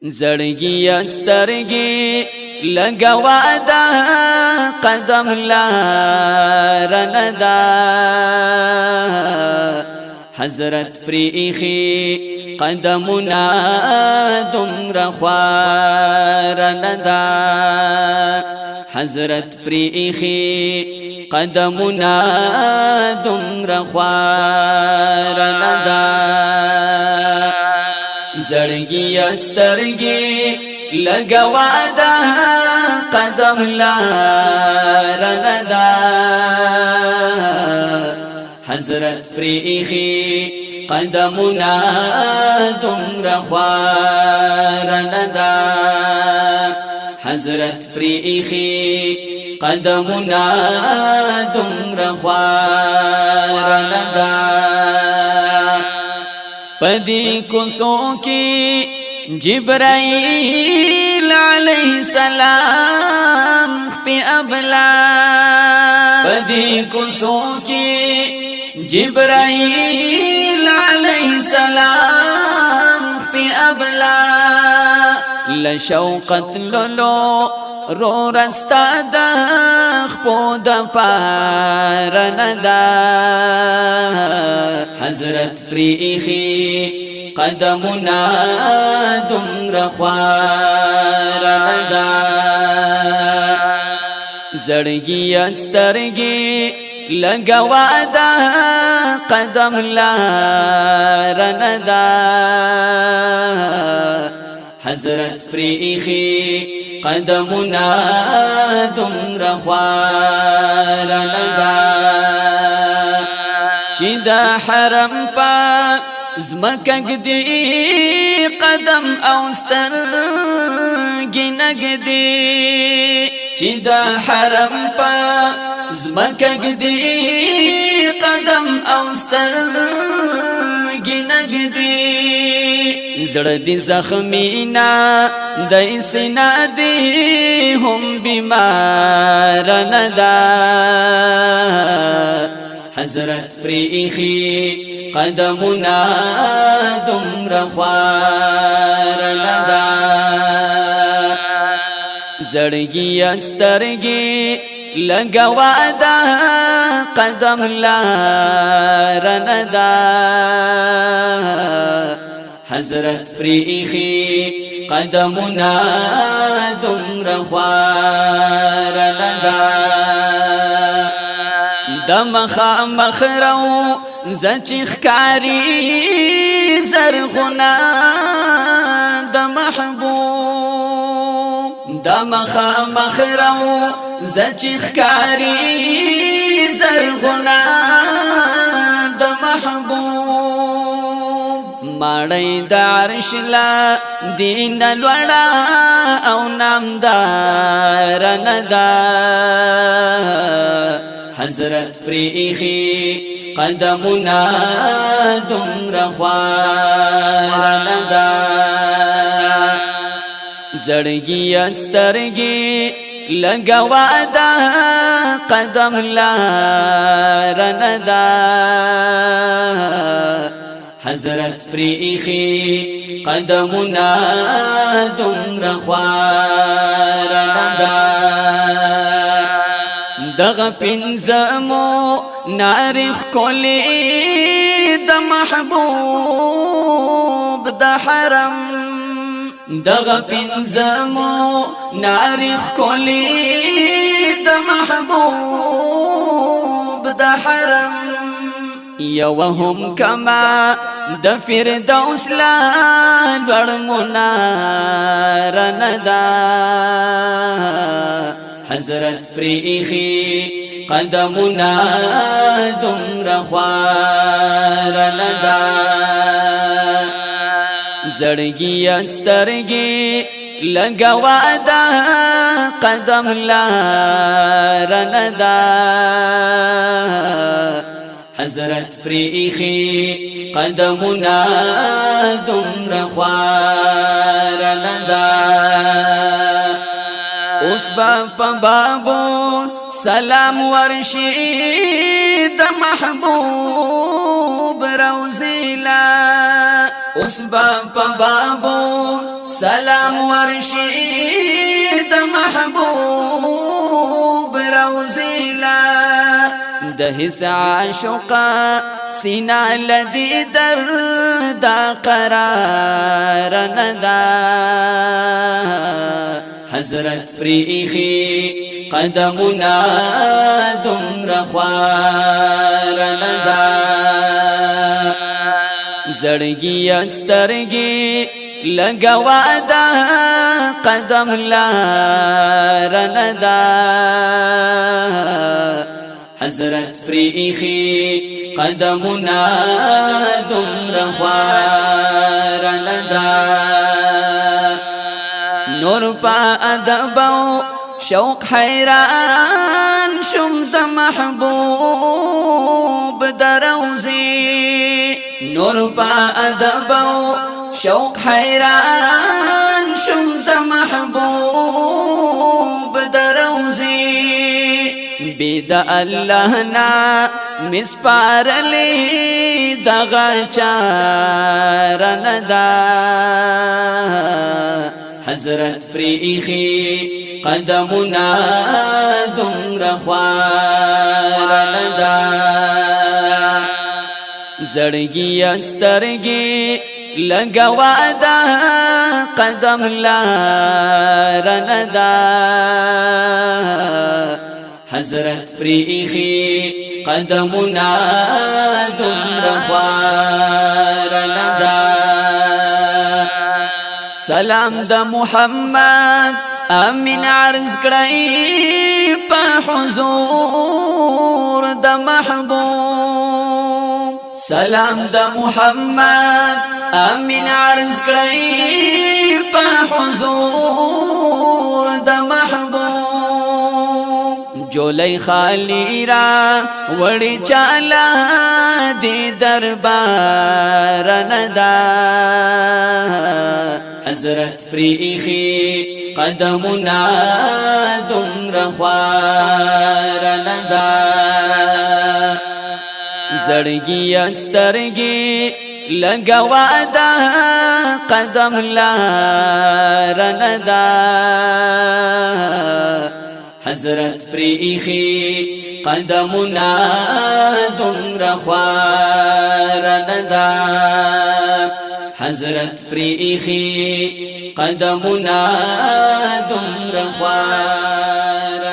زړګيه سترګې لګوه دا قدم لاره نه ده حضرت پرې ايښي قدمونه دومره خواره نه ده حضرت پرې ايښي قدمونه دومره خواره نه ده زړګيه سترګې لګوه دا قدم لاره نه ده حضرت پرې ايښي قدمونه دومره خواره نه ده حضرت پرې ايښي قدمونه دومره خواره نه ده پدی کوڅو کې جبرائیل علیہ السلام پی ابلا پدی کوڅو کې جبرائیل علیہ السلام پی ابلا لشوقت لولو رو رستا دا خپو دا پار ندا حضرت پری ایخی قدمنا دومره خواره ندا زړګيه سترګې لګوه دا قدم لاره نه ده حضرت پری ایخی قدمنا دومره خواره نه ده چې د حرم په زمکه ږدي قدم او سترګې نږدي چې د حرم په زمکه ږدي قدم او سترګې نږدي زړه دې زخمینا د سینا دې هم بیمار نه ده حضرت پرې ایښي قدمونه دومره خواره نه ده زړګيه سترګې لګوه دا قدم لاره نه ده حضرت پرې ایښي قدمونه دومره خواره نه ده د مخامخ رو زچ ښکاري زرغونه د محبوب د مخامخ رو زچ ښکاري زرغونه د محبوب ماړی د عرش لا دین لوړه او نامدار نه ده حضرت پرې ایښي قدمونه دومره خواره نه ده زړګيه سترګې لګوه دا قدم لاره نه ده حضرت پرې ایښي قدمونه دومره خواره نه ده دغه پنځمو نارې ښکلی د محبوب د حرم دغه پنځمو نارې ښکلی د محبوب د حرم یوهم کما د فردوس لا لوړ مناره نه ده حضرت پرې ایښي قدمونه دومره خواره نه ده زړګيه سترګې لګوه دا قدم لاره نه ده حضرت پرې ایښي قدمونه دومره خواره نه ده اوس په بابو سلام ورشي د محبوب روزي لا اوس با بابو سلام ورشي د محبوب روزيلا د حس عاشقا سینا لدی درد قرار ندا حضرت پری ايښي قدمونه دومره خواره ندا زړګيه سترګې لګوه دا قدم لاره ندا حضرت پری ايښي قدمونه دومره خواره ندا نور پا ادب شوق حیران شم د محبوب دروزی نور پا ادب شوق حیران شم د محبوب دروزی بيد الله نا مسپارلی دغه چار ندا حضرت پری ايښي قدمونه دومره خواره ندا زړګيه سترګې لګوه دا قدم لاره ندا حضرت پری ايښي قدمونه دومره خواره ندا سلام د محمد امين عرض کړی په حضور د محبوب سلام د محمد امين عرض کړی په حضور د محبوب جولای خالی را وړي چالا دی دربار ندا حضرت پری ايښي قدمونه دومره خواره ندا زړګيه سترګې لګوه دا قدم لاره ندا حضرت پری ايښي قدمونه دومره خواره ندا حضرت پری ايښي قدمونه دومره خواره